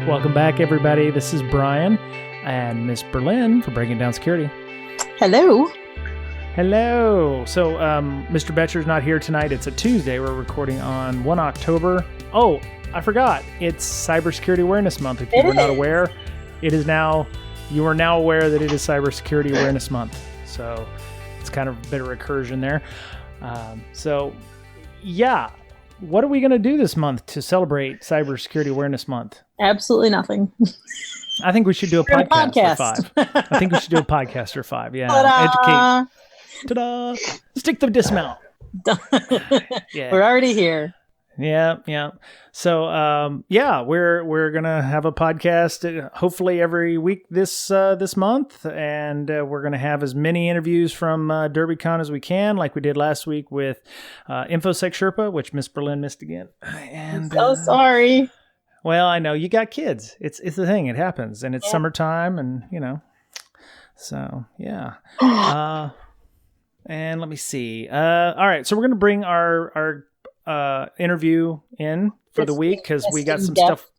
Welcome back, everybody. This is Brian and Miss Berlin for Breaking Down Security. Hello. Hello. So, Mr. Betcher's not here tonight. It's a Tuesday. We're recording on 1 October. Oh, I forgot. It's Cybersecurity Awareness Month. If you were not aware, it is now, you are now aware that it is Cybersecurity Awareness Month. So, it's kind of a bit of recursion there. Yeah. What are we going to do this month to celebrate Cybersecurity Awareness Month? Absolutely nothing. I think we should do a podcast for 5. I think we should do a podcast for 5. Yeah. Ta-da! Educate. Ta-da! Stick the dismount. Yeah. We're already here. Yeah. So, we're gonna have a podcast hopefully every week this month, and we're gonna have as many interviews from Derbycon as we can, like we did last week with Infosec Sherpa, which Miss Berlin missed again. And I'm so sorry. Well, I know you got kids. It's the thing. It happens, and it's summertime, and So yeah. And let me see. All right, so we're gonna bring our interview in for the week because we got some stuff.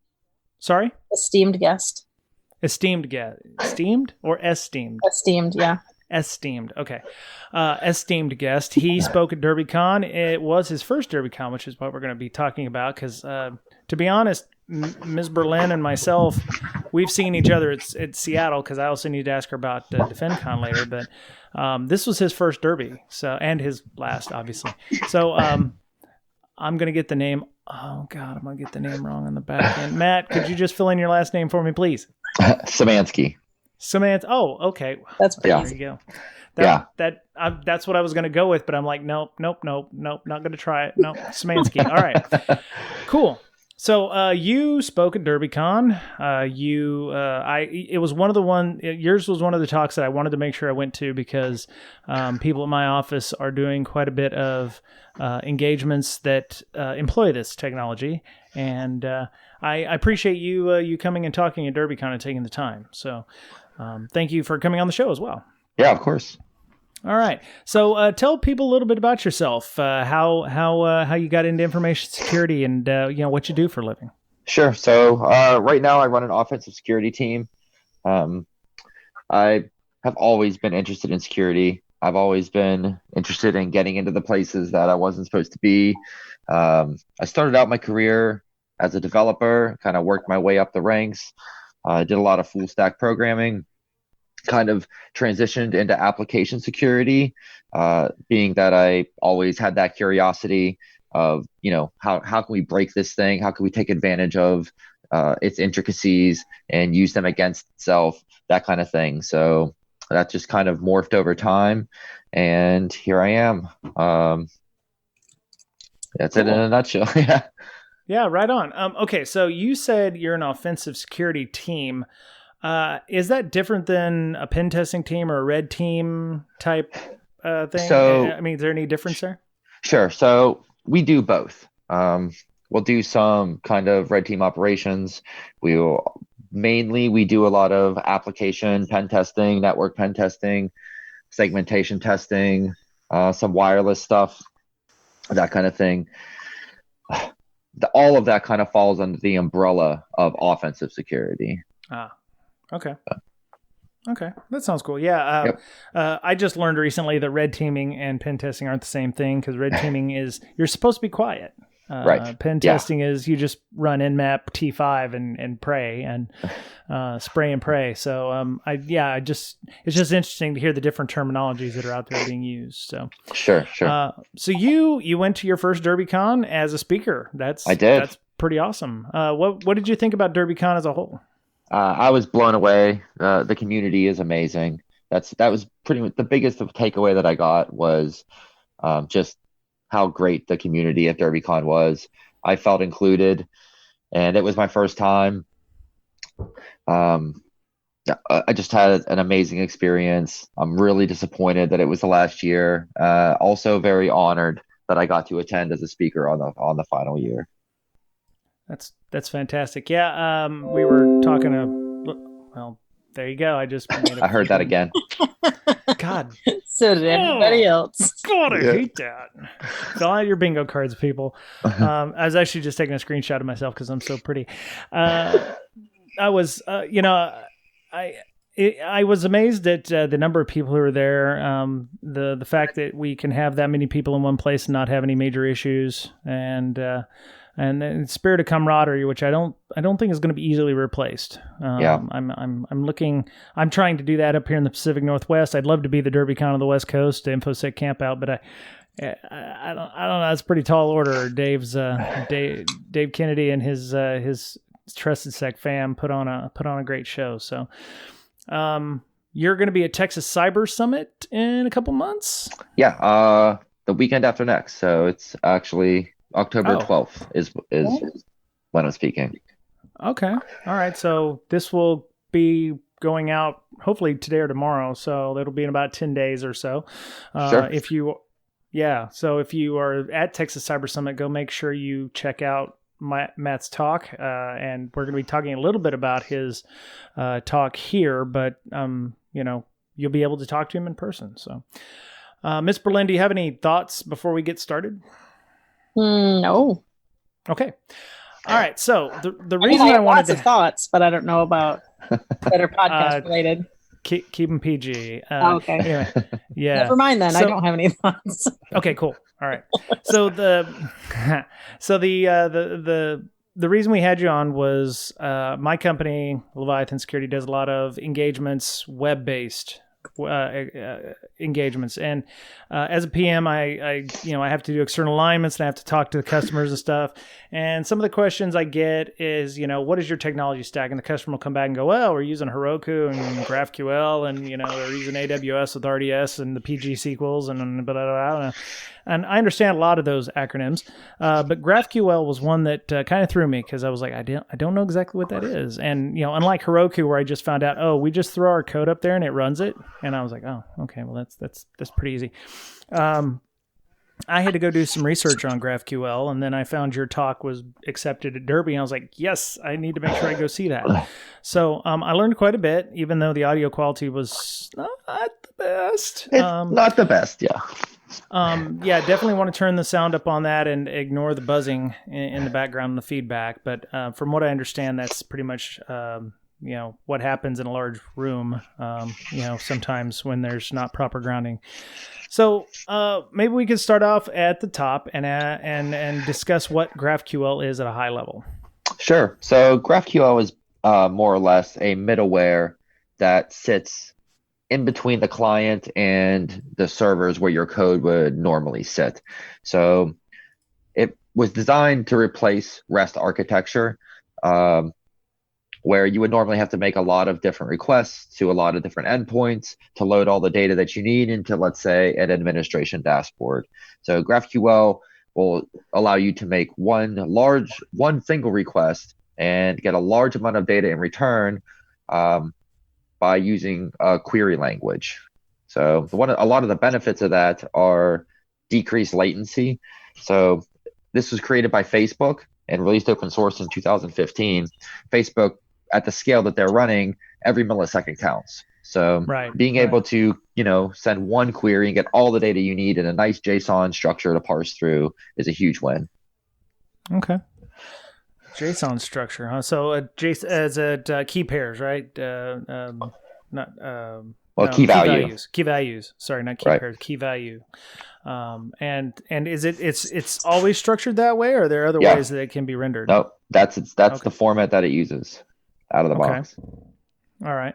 Sorry? Esteemed guest. Esteemed guest. Esteemed or esteemed? Esteemed, yeah. Esteemed. Okay. Esteemed guest. He spoke at Derbycon. It was his first Derbycon, which is what we're going to be talking about because, to be honest, Ms. Berlin and myself, we've seen each other at Seattle because I also need to ask her about DefendCon later, but this was his first Derby, and his last, obviously. So, I'm going to get the name. Oh, God, I'm going to get the name wrong on the back end. Matt, could you just fill in your last name for me, please? Szymanski. Oh, okay. That's pretty easy. There you go. That's what I was going to go with, but I'm like, nope, not going to try it. Nope, Szymanski. All right. Cool. So you spoke at Derbycon. Yours was one of the talks that I wanted to make sure I went to because people at my office are doing quite a bit of engagements that employ this technology, and I appreciate you coming and talking at Derbycon and taking the time. So thank you for coming on the show as well. Yeah, of course. All right. So tell people a little bit about yourself, how you got into information security and what you do for a living. Sure. So right now I run an offensive security team. I have always been interested in security. I've always been interested in getting into the places that I wasn't supposed to be. I started out my career as a developer, kind of worked my way up the ranks. I did a lot of full stack programming. Kind of transitioned into application security, being that I always had that curiosity of, how can we break this thing? How can we take advantage of its intricacies and use them against itself, that kind of thing. So that just kind of morphed over time. And here I am. That's cool. It in a nutshell. Yeah. Yeah, right on. Okay, so you said you're an offensive security team. Is that different than a pen testing team or a red team type thing? So, is there any difference there? Sure. So we do both. We'll do some kind of red team operations. We do a lot of application pen testing, network pen testing, segmentation testing, some wireless stuff, that kind of thing. All of that kind of falls under the umbrella of offensive security. Okay. That sounds cool. Yeah. Yep. I just learned recently that red teaming and pen testing aren't the same thing because red teaming is you're supposed to be quiet. Right. Pen testing is you just run Nmap T5 and pray and spray and pray. So it's just interesting to hear the different terminologies that are out there being used. So sure. So you went to your first Derbycon as a speaker. I did. That's pretty awesome. What did you think about Derbycon as a whole? I was blown away. The community is amazing. That was pretty much the biggest takeaway that I got was just how great the community at Derbycon was. I felt included, and it was my first time. I just had an amazing experience. I'm really disappointed that it was the last year. Also very honored that I got to attend as a speaker on the final year. That's fantastic. Yeah, we were talking well, there you go. I just made I heard that again. God. So did everybody else. God, I hate that. Fill out your bingo cards, people. I was actually just taking a screenshot of myself because I'm so pretty. I was, I was amazed at the number of people who were there. The fact that we can have that many people in one place and not have any major issues, and the spirit of camaraderie, which I don't think is going to be easily replaced. I'm trying to do that up here in the Pacific Northwest. I'd love to be the Derbycon of the West Coast, the Infosec Campout, but I don't know. That's a pretty tall order. Dave Kennedy and his Trusted Sec fam put on a great show. So, you're going to be at Texas Cyber Summit in a couple months. Yeah, the weekend after next. So it's actually October 12th is when I'm speaking. Okay, all right. So this will be going out hopefully today or tomorrow. So it'll be in about 10 days or so. Sure. So if you are at Texas Cyber Summit, go make sure you check out Matt's talk, and we're going to be talking a little bit about his talk here, but you'll be able to talk to him in person. So, Ms. Berlin, do you have any thoughts before we get started? No. Okay. All right. So the reason I wanted lots of thoughts, but I don't know about that are podcast related. Keep them PG. Okay. Anyway, yeah. Never mind then. I don't have any thoughts. Okay, cool. All right. So the reason we had you on was my company, Leviathan Security, does a lot of engagements, web-based engagements, and as a PM, I have to do external alignments and I have to talk to the customers and stuff. And some of the questions I get is, what is your technology stack? And the customer will come back and go, well, we're using Heroku and GraphQL, and they're using AWS with RDS and the PG SQLs and blah, blah, blah. And I understand a lot of those acronyms, but GraphQL was one that kind of threw me because I was like, I don't know exactly what that is. And unlike Heroku, where I just found out, we just throw our code up there and it runs it, and I was like, oh, okay, well that's pretty easy. I had to go do some research on GraphQL, and then I found your talk was accepted at Derby, and I was like, yes, I need to make sure I go see that. So I learned quite a bit, even though the audio quality was not the best. Not the best, yeah. Definitely want to turn the sound up on that and ignore the buzzing in the background and the feedback. But from what I understand, that's pretty much what happens in a large room. Sometimes when there's not proper grounding. So maybe we could start off at the top and discuss what GraphQL is at a high level. Sure. So GraphQL is more or less a middleware that sits in between the client and the servers where your code would normally sit. So it was designed to replace REST architecture, where you would normally have to make a lot of different requests to a lot of different endpoints to load all the data that you need into, let's say, an administration dashboard. So GraphQL will allow you to make one single request and get a large amount of data in return by using a query language. So a lot of the benefits of that are decreased latency. So this was created by Facebook and released open source in 2015. Facebook, at the scale that they're running, every millisecond counts. So being able to, send one query and get all the data you need in a nice JSON structure to parse through is a huge win. Okay. JSON structure, huh? So key pairs, right? Key value. Key values. Sorry, not key pairs. Key value. And is it's always structured that way, or are there other ways that it can be rendered? No, that's the format that it uses out of the box. All right.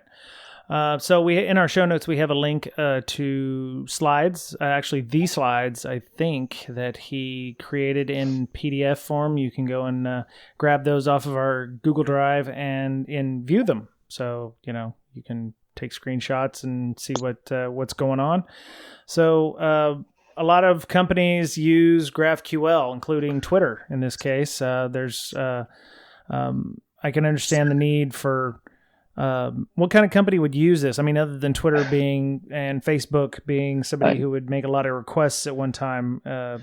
So we in our show notes we have a link to slides. Actually, the slides I think that he created in PDF form. You can go and grab those off of our Google Drive and view them. So you can take screenshots and see what's going on. So a lot of companies use GraphQL, including Twitter in this case. I can understand the need for what kind of company would use this? I mean, other than Twitter and Facebook being somebody who would make a lot of requests at one time, where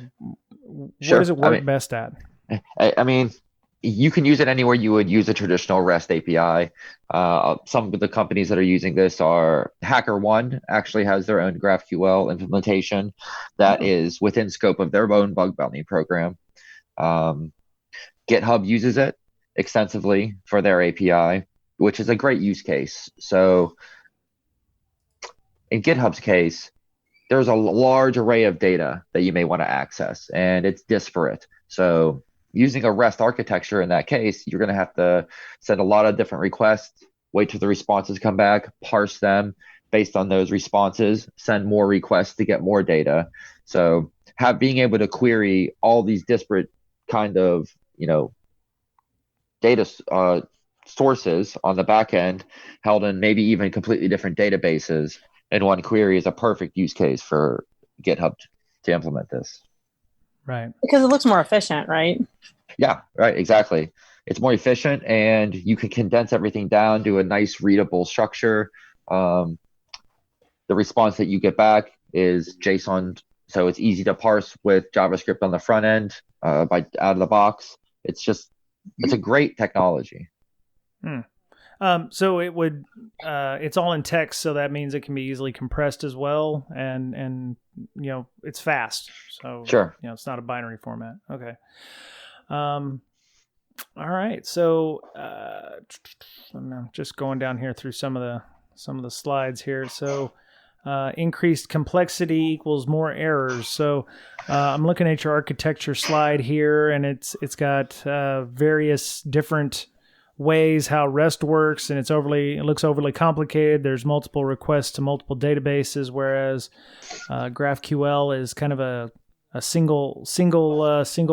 does it work best at? I mean, you can use it anywhere you would use a traditional REST API. Some of the companies that are using this are HackerOne actually has their own GraphQL implementation that is within scope of their own bug bounty program. GitHub uses it extensively for their API. which is a great use case. So in GitHub's case, there's a large array of data that you may want to access, and it's disparate. So using a REST architecture in that case, you're going to have to send a lot of different requests, wait till the responses come back, parse them based on those responses, send more requests to get more data. So being able to query all these disparate kind of, data sources on the back end held in maybe even completely different databases in one query is a perfect use case for GitHub to implement this. Right. Because it looks more efficient, right? Yeah, right. Exactly. It's more efficient, and you can condense everything down to a nice readable structure. The response that you get back is JSON, so it's easy to parse with JavaScript on the front end out of the box. It's a great technology. So it would, it's all in text, so that means it can be easily compressed as well, and it's fast. So sure, it's not a binary format. Okay. All right. So I'm just going down here through some of the slides here. So increased complexity equals more errors. So I'm looking at your architecture slide here, and it's got various different ways how REST works, and it looks overly complicated. There's multiple requests to multiple databases, whereas GraphQL is kind of a single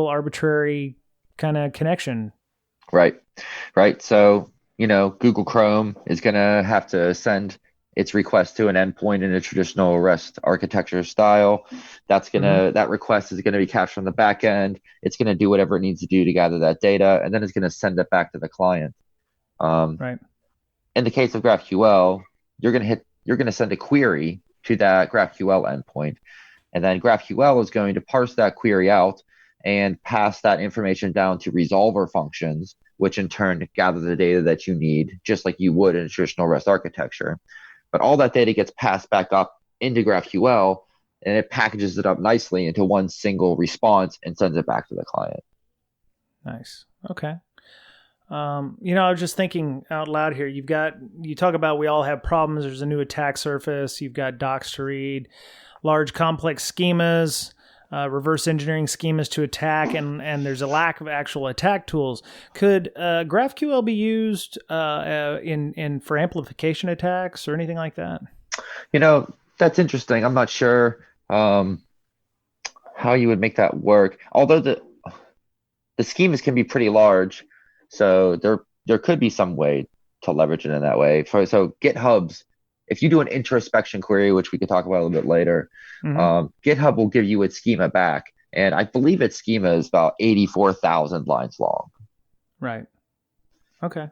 arbitrary kind of connection. Right. So Google Chrome is going to have to send its request to an endpoint in a traditional REST architecture style. That request is going to be captured on the back end. It's going to do whatever it needs to do to gather that data, and then it's going to send it back to the client. Right. In the case of GraphQL, you're going to send a query to that GraphQL endpoint, and then GraphQL is going to parse that query out and pass that information down to resolver functions, which in turn gather the data that you need, just like you would in a traditional REST architecture. But all that data gets passed back up into GraphQL, and it packages it up nicely into one single response and sends it back to the client. Nice. Okay. I was just thinking out loud here. You talk about we all have problems. There's a new attack surface. You've got docs to read, large complex schemas, reverse engineering schemas to attack, and there's a lack of actual attack tools. Could GraphQL be used in for amplification attacks or anything like that? That's interesting. I'm not sure how you would make that work. Although the schemas can be pretty large, so there could be some way to leverage it in that way. So GitHub's, if you do an introspection query, which we could talk about a little bit later, GitHub will give you its schema back. And I believe its schema is about 84,000 lines long. Right. Okay.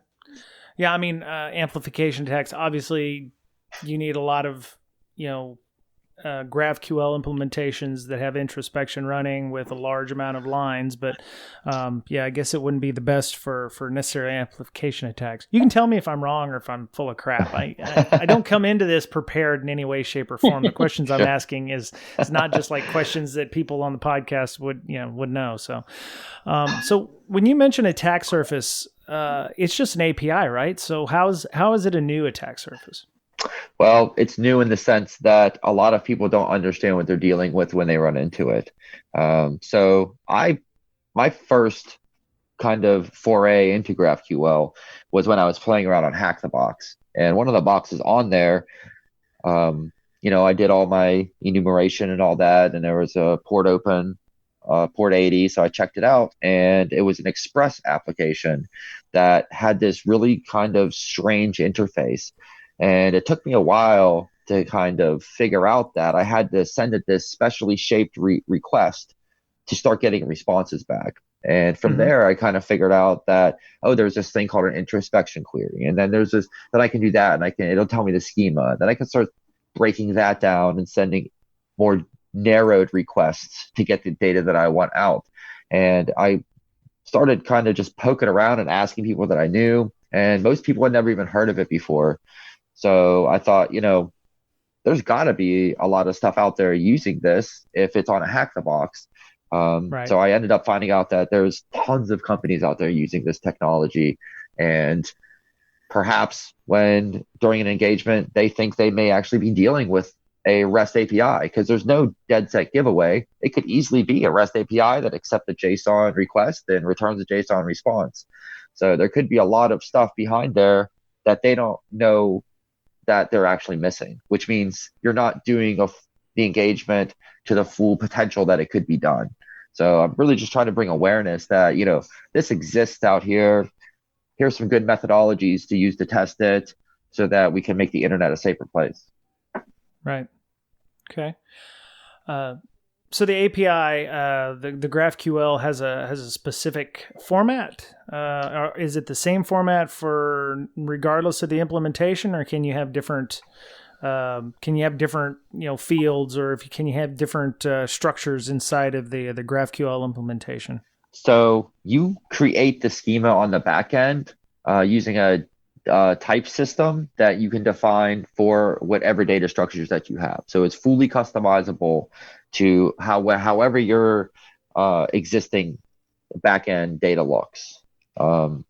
Yeah, I mean, amplification attacks, obviously you need a lot of, GraphQL implementations that have introspection running with a large amount of lines. But I guess it wouldn't be the best for necessary amplification attacks. You can tell me if I'm wrong or if I'm full of crap. I don't come into this prepared in any way, shape, or form. The questions I'm asking is not just like questions that people on the podcast would know. So when you mention attack surface, it's just an API, right? So how is it a new attack surface? Well, it's new in the sense that a lot of people don't understand what they're dealing with when they run into it. So my first kind of foray into GraphQL was when I was playing around on Hack the Box. And one of the boxes on there, I did all my enumeration and all that, and there was a port open, port 80. So I checked it out, and it was an Express application that had this really kind of strange interface. And it took me a while to kind of figure out that I had to send it this specially shaped request to start getting responses back. And from there, I kind of figured out that, there's this thing called an introspection query. And then there's this, that I can do that, and it'll tell me the schema. Then I can start breaking that down and sending more narrowed requests to get the data that I want out. And I started kind of just poking around and asking people that I knew. And most people had never even heard of it before. So I thought, there's got to be a lot of stuff out there using this if it's on a Hack the Box. Right. So I ended up finding out that there's tons of companies out there using this technology. And perhaps when during an engagement, they think they may actually be dealing with a REST API because there's no dead set giveaway. It could easily be a REST API that accepts a JSON request and returns a JSON response. So there could be a lot of stuff behind there that they don't know that they're actually missing, which means you're not doing the engagement to the full potential that it could be done. So I'm really just trying to bring awareness that, this exists out here. Here's some good methodologies to use to test it so that we can make the internet a safer place. Right. Okay. So the API, the GraphQL has a specific format. Is it the same format for regardless of the implementation, or can you have different? Fields, or can you have different structures inside of the GraphQL implementation? So you create the schema on the back end using a type system that you can define for whatever data structures that you have. So it's fully customizable to however your existing backend data looks.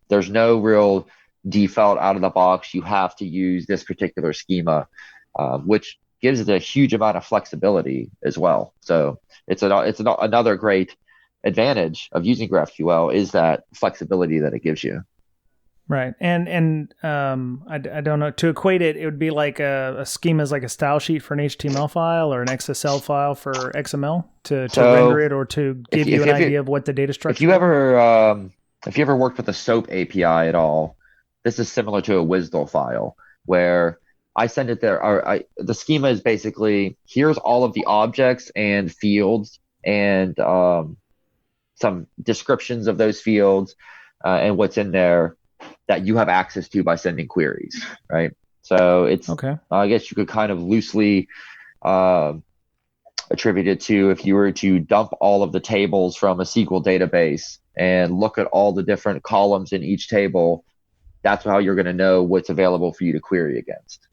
There's no real default out of the box. You have to use this particular schema, which gives it a huge amount of flexibility as well. So it's another great advantage of using GraphQL is that flexibility that it gives you. Right. And I don't know, to equate it, it would be like a schema is like a style sheet for an HTML file or an XSL file for XML to render it or to give you an idea of what the data structure is. If you ever worked with a SOAP API at all, this is similar to a WSDL file where I send it there. The schema is basically, here's all of the objects and fields and some descriptions of those fields and what's in there that you have access to by sending queries, right? So it's, okay. I guess you could kind of loosely attribute it to if you were to dump all of the tables from a SQL database and look at all the different columns in each table, that's how you're going to know what's available for you to query against.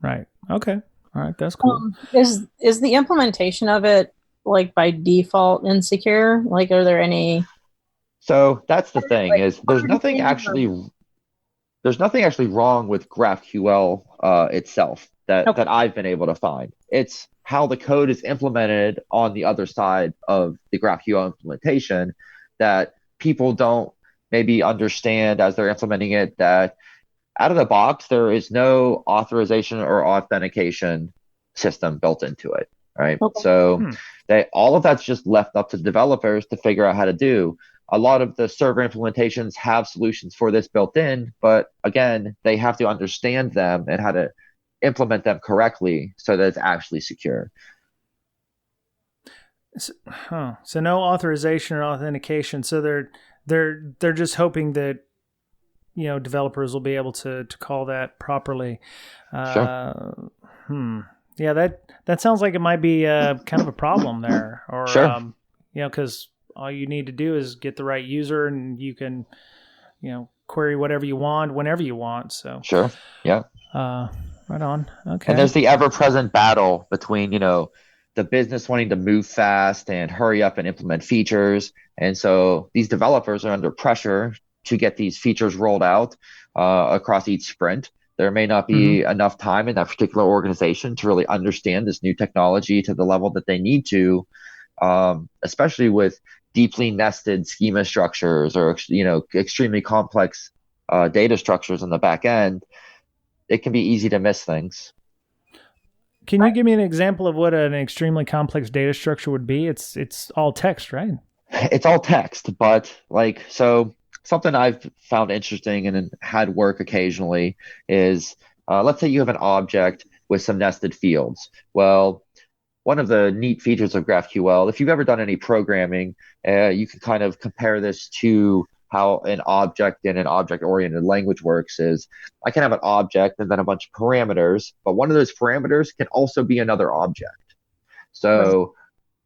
Right. Okay. All right. That's cool. Is the implementation of it like by default insecure? Like, are there any? So that's the thing is there's nothing actually wrong with GraphQL itself that I've been able to find. It's how the code is implemented on the other side of the GraphQL implementation that people don't maybe understand as they're implementing it, that out of the box, there is no authorization or authentication system built into it, right? Okay. So all of that's just left up to developers to figure out how to do. A lot of the server implementations have solutions for this built in, but again, they have to understand them and how to implement them correctly so that it's actually secure. So no authorization or authentication. So they're just hoping that developers will be able to call that properly. Sure. Yeah, that sounds like it might be kind of a problem there, or sure. Because all you need to do is get the right user, and you can, query whatever you want whenever you want. So sure, yeah. Right on. Okay. And there's the ever-present battle between the business wanting to move fast and hurry up and implement features, and so these developers are under pressure to get these features rolled out across each sprint. There may not be enough time in that particular organization to really understand this new technology to the level that they need to, especially with deeply nested schema structures or extremely complex data structures on the back end. It can be easy to miss things. Can you give me an example of what an extremely complex data structure would be? It's all text, right? It's all text, but something I've found interesting and had work occasionally is, let's say you have an object with some nested fields. Well, one of the neat features of GraphQL, if you've ever done any programming, you can kind of compare this to how an object in an object-oriented language works is I can have an object and then a bunch of parameters, but one of those parameters can also be another object. So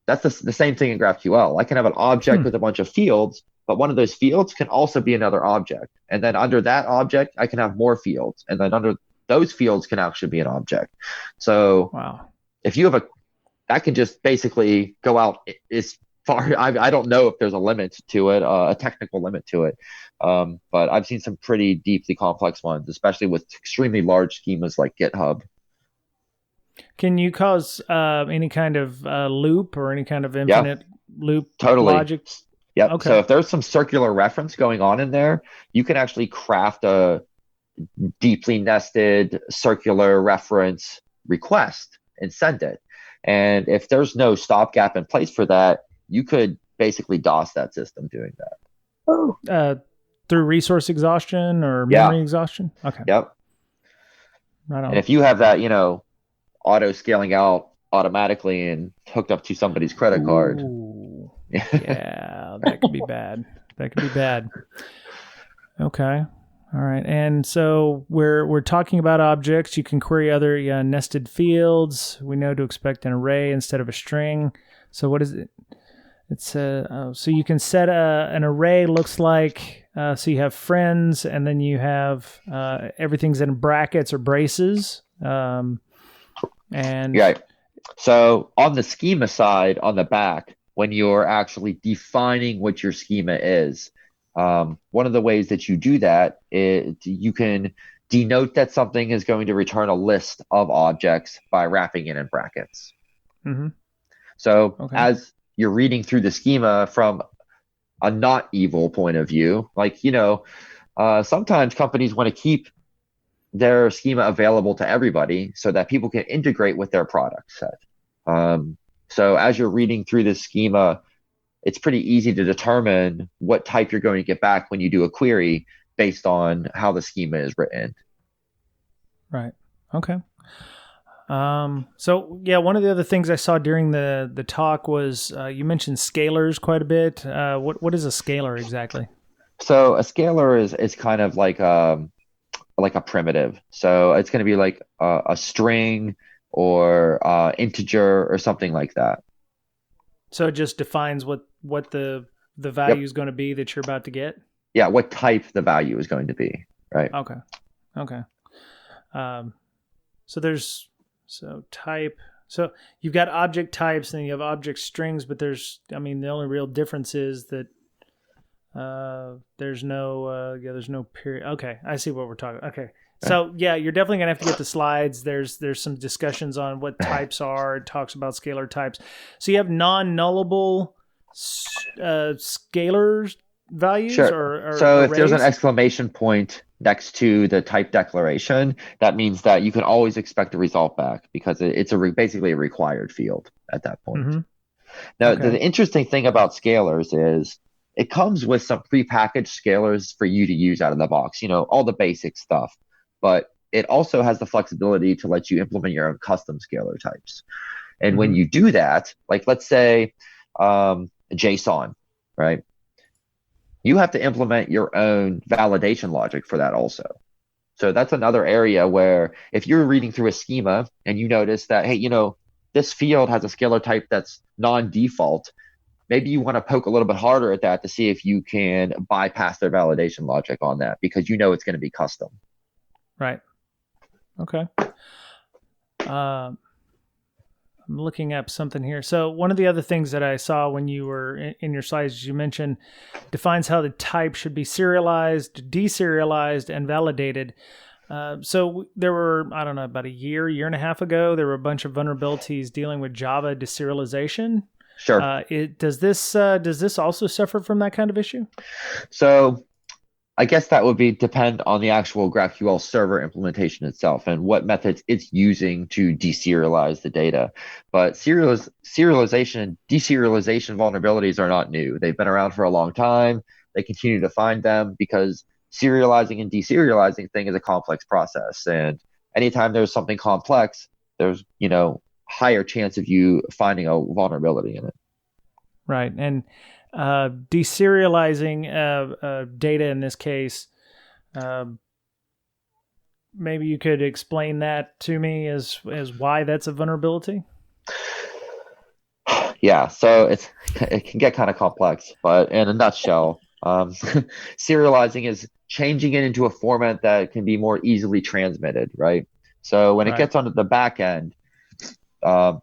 that's the same thing in GraphQL. I can have an object with a bunch of fields, but one of those fields can also be another object. And then under that object, I can have more fields. And then under those fields can actually be an object. So if you have that can just basically go out. It's I don't know if there's a limit to it, a technical limit to it. But I've seen some pretty deeply complex ones, especially with extremely large schemas like GitHub. Can you cause any kind of loop or any kind of infinite loop logic? Yep. Okay. So if there's some circular reference going on in there, you can actually craft a deeply nested circular reference request and send it. And if there's no stopgap in place for that, you could basically DOS that system doing that. Through resource exhaustion or memory exhaustion? Okay. Yep. Right on. And if you have that, auto scaling out automatically and hooked up to somebody's credit card. Yeah, that could be bad. That could be bad. Okay. All right. And so we're talking about objects. You can query other nested fields. We know to expect an array instead of a string. So what is it? It's so you can set an array looks like, so you have friends and then you have everything's in brackets or braces. And right. So on the schema side, on the back, when you're actually defining what your schema is, one of the ways that you do that is you can denote that something is going to return a list of objects by wrapping it in brackets. Mm-hmm. So as you're reading through the schema from a not evil point of view, like, sometimes companies want to keep their schema available to everybody so that people can integrate with their product set. So as you're reading through this schema, it's pretty easy to determine what type you're going to get back when you do a query based on how the schema is written. Right. Okay. So one of the other things I saw during the talk was you mentioned scalars quite a bit. What is a scalar exactly? So a scalar is kind of like a primitive. So it's going to be like a string or integer or something like that. So it just defines what the value is going to be that you're about to get? Yeah, what type the value is going to be, right? Okay. So type. So you've got object types and you have object strings, but the only real difference is that there's no period. Okay, I see what we're talking. Okay. So you're definitely gonna have to get the slides. There's some discussions on what types are. It talks about scalar types. So you have non-nullable scalars values, sure. or so arrays? If there's an exclamation point next to the type declaration, that means that you can always expect a result back because it's basically a required field at that point. Mm-hmm. Now, the interesting thing about scalars is it comes with some prepackaged scalars for you to use out of the box, all the basic stuff. But it also has the flexibility to let you implement your own custom scalar types. And when you do that, like let's say JSON, right? You have to implement your own validation logic for that also. So that's another area where if you're reading through a schema and you notice that, hey, this field has a scalar type that's non-default, maybe you want to poke a little bit harder at that to see if you can bypass their validation logic on that because it's going to be custom. Right. Okay. I'm looking up something here. So one of the other things that I saw when you were in your slides, you mentioned defines how the type should be serialized, deserialized, and validated. So there were, I don't know, about a year and a half ago, there were a bunch of vulnerabilities dealing with Java deserialization. Sure. Does this also suffer from that kind of issue? So I guess that would depend on the actual GraphQL server implementation itself and what methods it's using to deserialize the data. But serialization and deserialization vulnerabilities are not new. They've been around for a long time. They continue to find them because serializing and deserializing thing is a complex process. And anytime there's something complex, there's, higher chance of you finding a vulnerability in it. Right. And deserializing data in this case, maybe you could explain that to me as why that's a vulnerability? Yeah, so it can get kind of complex, but in a nutshell, serializing is changing it into a format that can be more easily transmitted, right? So when it gets onto the back end,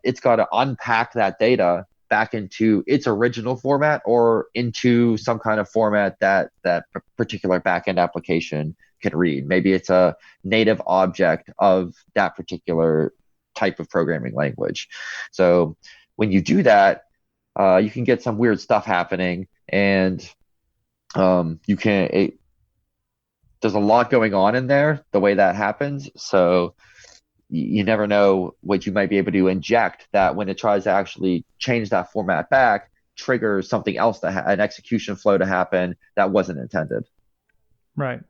it's got to unpack that data back into its original format or into some kind of format that particular backend application can read. Maybe it's a native object of that particular type of programming language. So when you do that, you can get some weird stuff happening, and there's a lot going on in there the way that happens. So you never know what you might be able to inject that when it tries to actually change that format back, triggers something else, an execution flow to happen that wasn't intended. Right.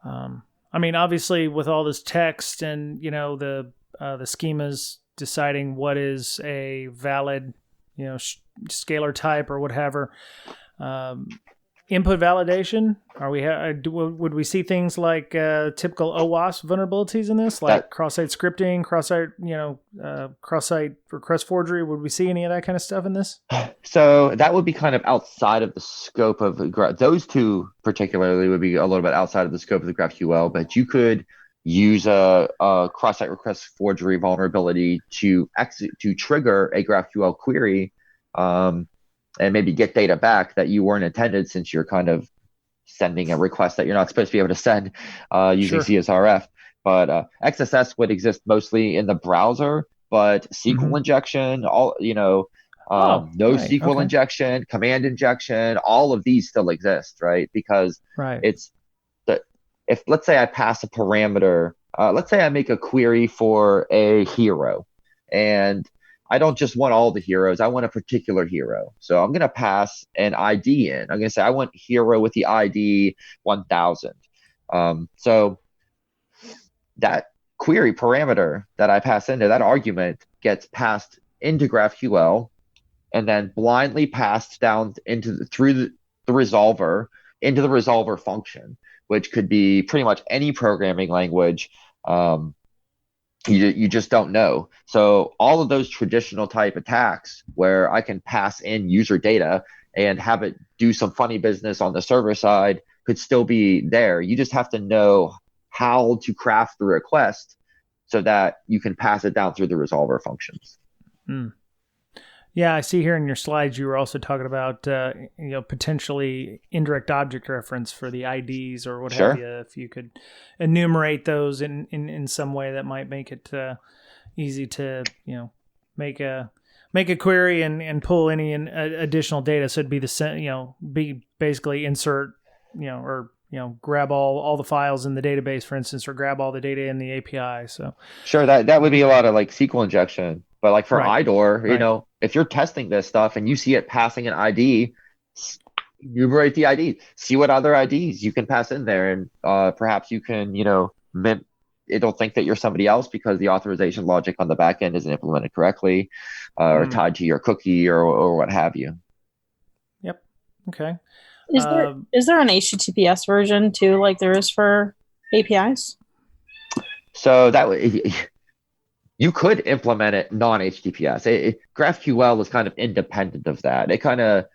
I mean, obviously, with all this text and the schemas deciding what is a valid scalar type or whatever. Input validation. Would we see things like typical OWASP vulnerabilities in this, like cross-site scripting, cross-site request forgery? Would we see any of that kind of stuff in this? So that would be kind of outside of the scope of those two particularly would be a little bit outside of the scope of the GraphQL, but you could use a cross-site request forgery vulnerability to trigger a GraphQL query. And maybe get data back that you weren't intended, since you're kind of sending a request that you're not supposed to be able to send using CSRF. But XSS would exist mostly in the browser, but SQL injection, NoSQL injection, command injection, all of these still exist, right? Because if let's say I pass a parameter, let's say I make a query for a hero, and I don't just want all the heroes. I want a particular hero. So I'm going to pass an ID in. I'm going to say I want hero with the ID 1000. So that query parameter that I pass into, that argument gets passed into GraphQL and then blindly passed down through the resolver into the resolver function, which could be pretty much any programming language. You just don't know. So all of those traditional type attacks where I can pass in user data and have it do some funny business on the server side could still be there. You just have to know how to craft the request so that you can pass it down through the resolver functions. Yeah, I see here in your slides you were also talking about potentially indirect object reference for the IDs or what have you. If you could enumerate those in some way, that might make it easy to make a query and pull any additional data. So it'd be be basically insert or grab all the files in the database, for instance, or grab all the data in the API. So sure, that would be a lot of like SQL injection. But like for IDOR, if you're testing this stuff and you see it passing an ID, enumerate the ID, see what other IDs you can pass in there, and perhaps you can, it'll think that you're somebody else because the authorization logic on the back end isn't implemented correctly, or tied to your cookie or what have you. Yep. Okay. Is there an HTTPS version too, like there is for APIs? So that you could implement it non-HTTPS. GraphQL is kind of independent of that. It kind of,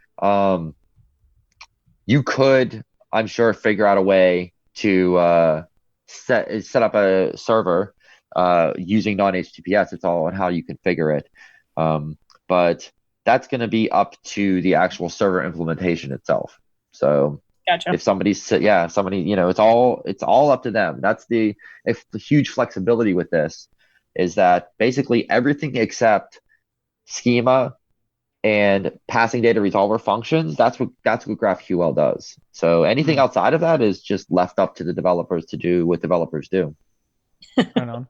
you could, I'm sure, figure out a way to set up a server using non-HTTPS. It's all on how you configure it. But that's going to be up to the actual server implementation itself. So gotcha. If it's all up to them. That's the huge flexibility with this. Is that basically everything except schema and passing data resolver functions? That's what GraphQL does. So anything outside of that is just left up to the developers to do what developers do. Right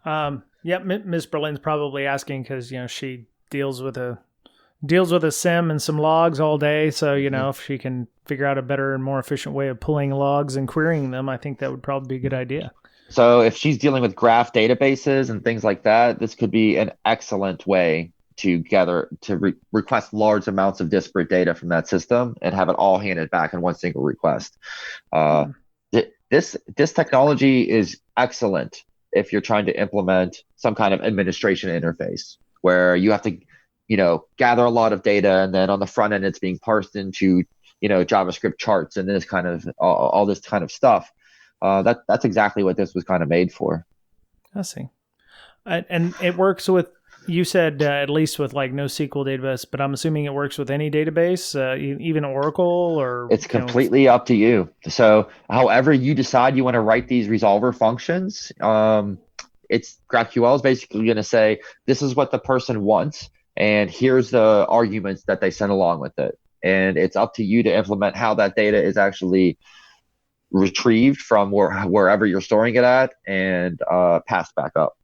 on. Ms. Berlin's probably asking because she deals with a SIM and some logs all day. So if she can figure out a better and more efficient way of pulling logs and querying them, I think that would probably be a good idea. So if she's dealing with graph databases and things like that, this could be an excellent way to request large amounts of disparate data from that system and have it all handed back in one single request. This technology is excellent if you're trying to implement some kind of administration interface where you have to, gather a lot of data, and then on the front end it's being parsed into, JavaScript charts and this kind of all this kind of stuff. That's exactly what this was kind of made for. I see. And it works with you said at least with like NoSQL database, but I'm assuming it works with any database, even Oracle or. It's completely up to you. So however you decide you want to write these resolver functions, it's GraphQL is basically going to say, this is what the person wants, and here's the arguments that they send along with it. And it's up to you to implement how that data is actually retrieved from wherever you're storing it at and passed back up.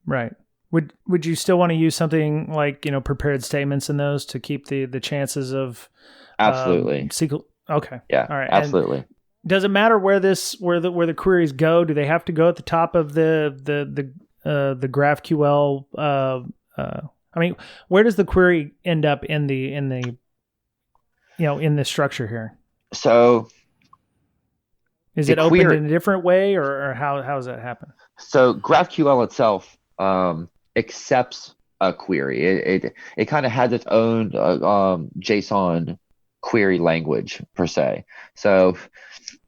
Right. Would you still want to use something like, prepared statements in those to keep the chances of absolutely SQL? Okay. Yeah. All right. Absolutely. And does it matter where the queries go? Do they have to go at the top of the GraphQL? Where does the query end up in the structure here? So is it opened in a different way, or how does that happen? So GraphQL itself accepts a query. It kind of has its own JSON query language per se. So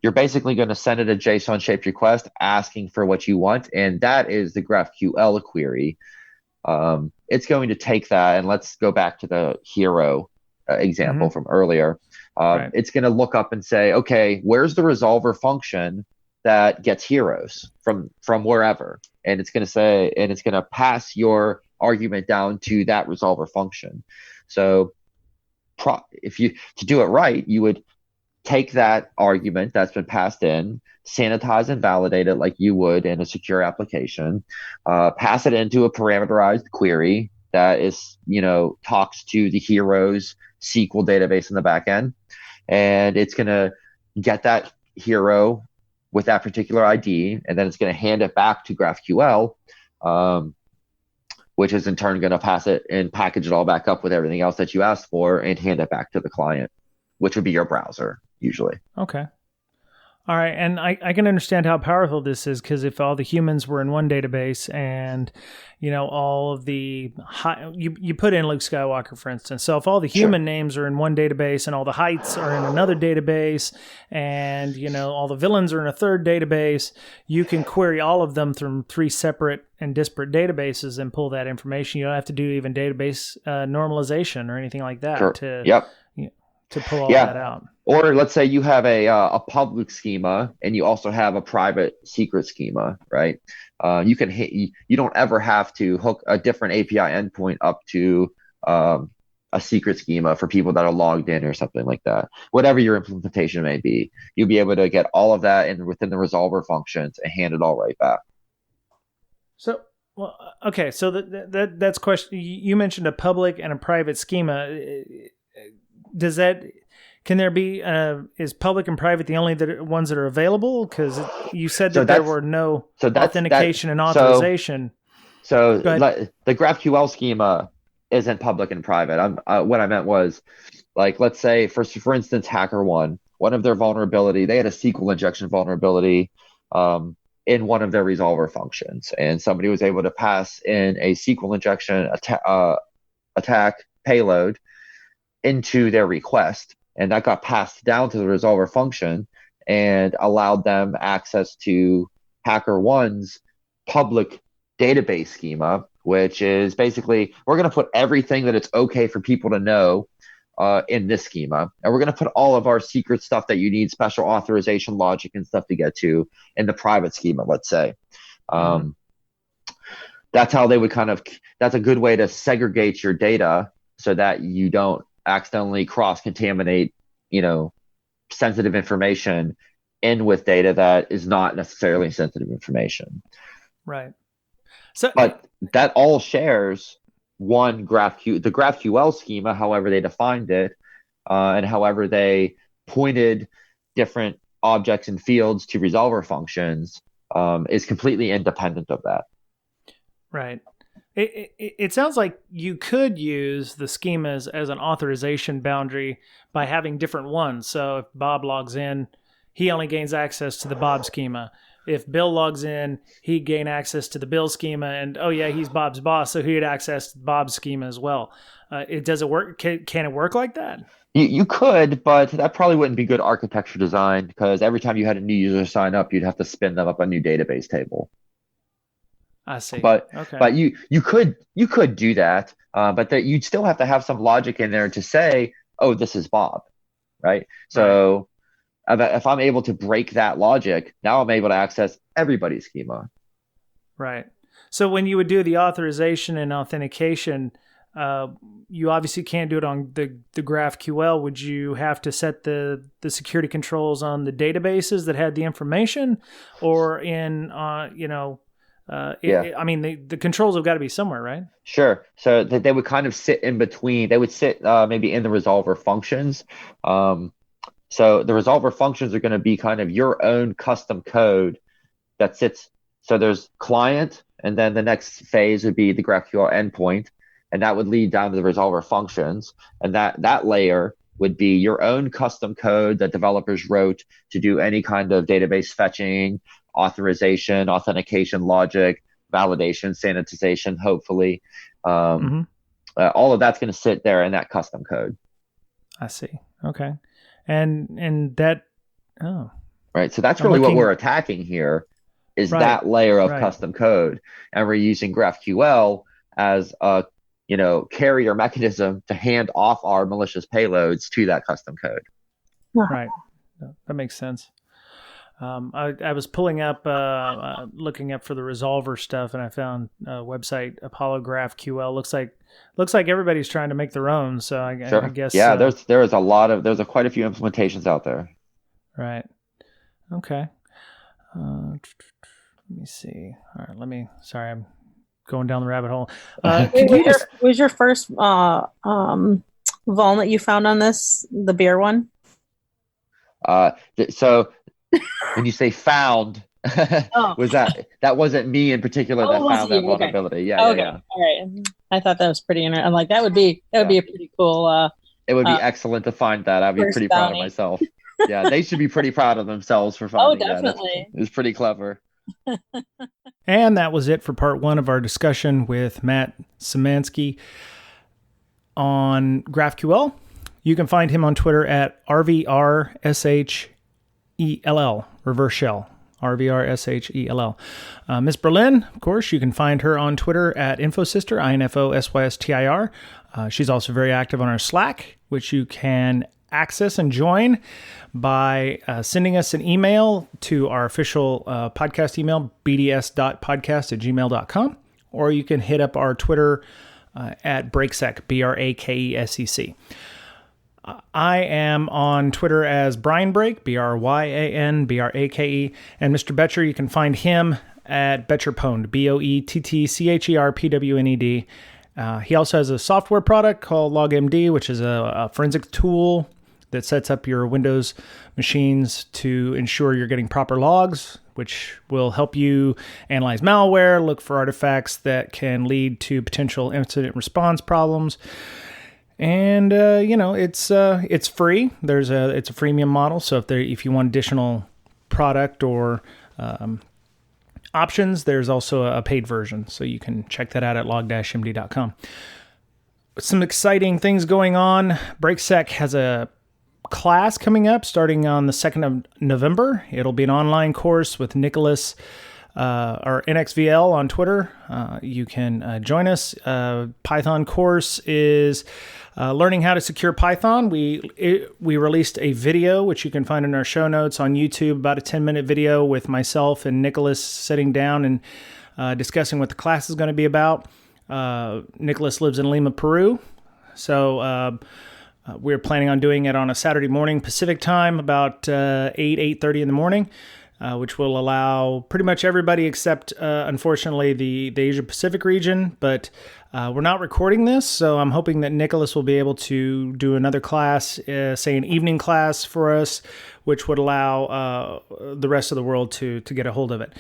you're basically going to send it a JSON shaped request asking for what you want, and that is the GraphQL query. It's going to take that, and let's go back to the hero example from earlier. Right. It's going to look up and say, okay, where's the resolver function that gets heroes from wherever? And it's going to say, and it's going to pass your argument down to that resolver function. So to do it right, you would take that argument that's been passed in, sanitize and validate it like you would in a secure application, pass it into a parameterized query that is, talks to the heroes SQL database in the back end. And it's going to get that hero with that particular ID, and then it's going to hand it back to GraphQL, which is in turn going to pass it and package it all back up with everything else that you asked for and hand it back to the client, which would be your browser usually. Okay. All right. And I can understand how powerful this is, because if all the humans were in one database and, all of the you put in Luke Skywalker, for instance. So if all the human names are in one database and all the heights are in another database and, all the villains are in a third database, you can query all of them from 3 separate and disparate databases and pull that information. You don't have to do even database normalization or anything like that to pull all that out. Or let's say you have a public schema and you also have a private secret schema, right? You don't ever have to hook a different API endpoint up to a secret schema for people that are logged in or something like that. Whatever your implementation may be, you'll be able to get all of that within the resolver functions and hand it all right back. So, okay. So that's question. You mentioned a public and a private schema. Can there be, is public and private the only ones that are available? Because you said that there were no authentication and authorization. So the GraphQL schema isn't public and private. What I meant was, like, let's say, for instance, HackerOne, one of their vulnerability, they had a SQL injection vulnerability in one of their resolver functions. And somebody was able to pass in a SQL injection attack payload into their request. And that got passed down to the resolver function and allowed them access to HackerOne's public database schema, which is basically, we're going to put everything that it's okay for people to know in this schema. And we're going to put all of our secret stuff that you need, special authorization logic and stuff to get to, in the private schema, let's say. That's how they would that's a good way to segregate your data so that you don't accidentally cross-contaminate, sensitive information in with data that is not necessarily sensitive information. Right. But that all shares one the GraphQL schema, however they defined it, and however they pointed different objects and fields to resolver functions, is completely independent of that. Right. It sounds like you could use the schemas as an authorization boundary by having different ones. So if Bob logs in, he only gains access to the Bob schema. If Bill logs in, he'd gain access to the Bill schema. And, he's Bob's boss, so he'd access Bob's schema as well. Does it work? Can it work like that? You could, but that probably wouldn't be good architecture design, because every time you had a new user sign up, you'd have to spin them up a new database table. I see. But Okay. but you could do that, but that you'd still have to have some logic in there to say, oh, this is Bob, right? So if I'm able to break that logic, now I'm able to access everybody's schema. Right. So when you would do the authorization and authentication, you obviously can't do it on the GraphQL. Would you have to set the security controls on the databases that had the information, or in I mean, the controls have got to be somewhere, right? Sure. So that they would kind of sit in between. They would sit maybe in the resolver functions. So the resolver functions are going to be kind of your own custom code that sits. So there's client, and then the next phase would be the GraphQL endpoint, and that would lead down to the resolver functions. And that layer would be your own custom code that developers wrote to do any kind of database fetching, authorization, authentication logic, validation, sanitization, hopefully. All of that's going to sit there in that custom code. I see. Okay. And that, right. So that's really what we're attacking here is that layer of custom code. And we're using GraphQL as a, carrier mechanism to hand off our malicious payloads to that custom code. Right. That makes sense. I was pulling up, looking up for the resolver stuff, and I found a website, Apollo GraphQL. Looks like everybody's trying to make their own. So I guess. Yeah, there's quite a few implementations out there. Right. Okay. Let me see. All right. Sorry, I'm going down the rabbit hole. Was your first Vuln that you found on this the beer one? So when you say found, was that wasn't me in particular that found that vulnerability? Okay. Yeah. Okay. Yeah. All right. I thought that was pretty interesting. I'm like, that would be a pretty cool. It would be excellent to find that. I'd be pretty proud of myself. Yeah, they should be pretty proud of themselves for finding that. Definitely. It was pretty clever. And that was it for part one of our discussion with Matt Szymanski on GraphQL. You can find him on Twitter at RVRSHELL, reverse shell, RVRSHELL. Miss Berlin, of course, you can find her on Twitter at InfoSystir, INFOSYSTIR. She's also very active on our Slack, which you can access and join by sending us an email to our official podcast email, bds.podcast@gmail.com, or you can hit up our Twitter at Brakesec, BRAKESEC. I am on Twitter as Brian Brake, BRYANBRAKE, and Mr. Betcher, you can find him at Betcherpwned, BOETTCHERPWNED. He also has a software product called LogMD, which is a forensic tool that sets up your Windows machines to ensure you're getting proper logs, which will help you analyze malware, look for artifacts that can lead to potential incident response problems. And it's free. It's a freemium model. So if you want additional product or options, there's also a paid version. So you can check that out at log-md.com. Some exciting things going on. Brakesec has a class coming up starting on the 2nd of November. It'll be an online course with Nicholas or NXVL on Twitter. You can join us. Python course is learning how to secure Python. We released a video, which you can find in our show notes on YouTube, about a 10-minute video with myself and Nicholas sitting down and discussing what the class is going to be about. Nicholas lives in Lima, Peru. So we're planning on doing it on a Saturday morning Pacific time, about 8:30 in the morning. Which will allow pretty much everybody except, unfortunately, the Asia Pacific region. But we're not recording this, so I'm hoping that Nicholas will be able to do another class, say an evening class for us, which would allow the rest of the world to get a hold of it.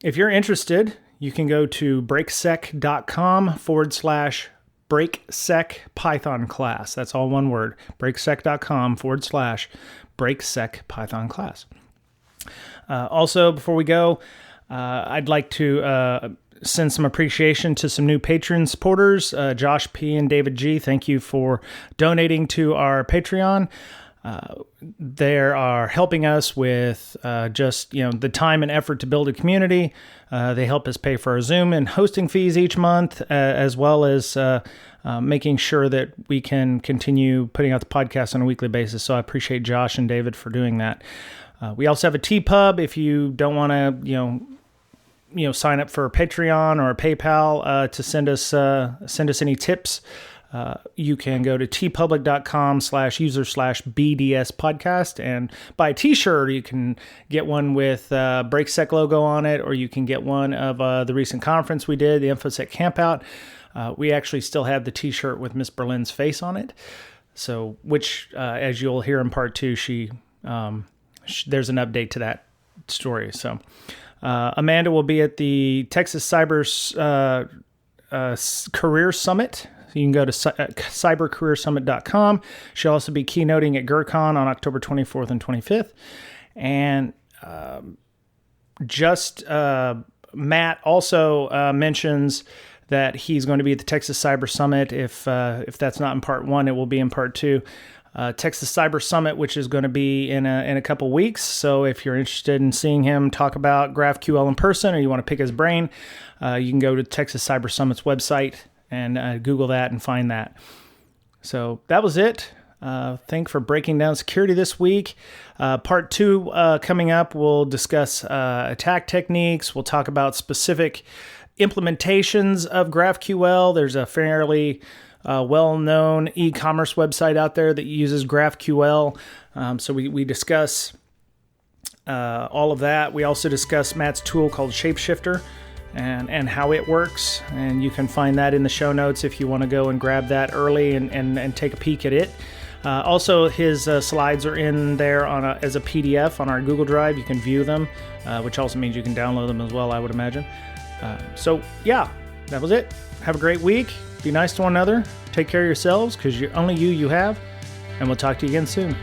If you're interested, you can go to brakesec.com/Brakesec Python class. That's all one word, brakesec.com/Brakesec Python class. Also, before we go, I'd like to send some appreciation to some new Patreon supporters, Josh P. and David G. Thank you for donating to our Patreon. They are helping us with just the time and effort to build a community. They help us pay for our Zoom and hosting fees each month, as well as making sure that we can continue putting out the podcast on a weekly basis. So I appreciate Josh and David for doing that. We also have a TPub if you don't want to sign up for a Patreon or a PayPal to send us any tips. You can go to tpublic.com/user/bds.podcast and buy a t-shirt. You can get one with Brakesec logo on it, or you can get one of the recent conference we did, the Infosec Campout. We actually still have the t-shirt with Miss Berlin's face on it. So, which, as you'll hear in part 2, there's an update to that story. So, Amanda will be at the Texas Cyber Career Summit. So you can go to cybercareersummit.com. She'll also be keynoting at GraphQL on October 24th and 25th. And Matt also mentions that he's going to be at the Texas Cyber Summit. If that's not in part 1, it will be in part 2. Texas Cyber Summit, which is going to be in a couple weeks. So if you're interested in seeing him talk about GraphQL in person, or you want to pick his brain, you can go to Texas Cyber Summit's website and Google that and find that. So that was it. Thanks for breaking down security this week. Part 2 coming up, we'll discuss attack techniques. We'll talk about specific implementations of GraphQL. There's a fairly well-known e-commerce website out there that uses GraphQL. So we discuss all of that. We also discuss Matt's tool called Shapeshifter and how it works. And you can find that in the show notes if you want to go and grab that early and take a peek at it. Also, his slides are in there as a PDF on our Google Drive. You can view them, which also means you can download them as well, I would imagine. So, yeah, that was it. Have a great week. Be nice to one another. Take care of yourselves, because only you have. And we'll talk to you again soon.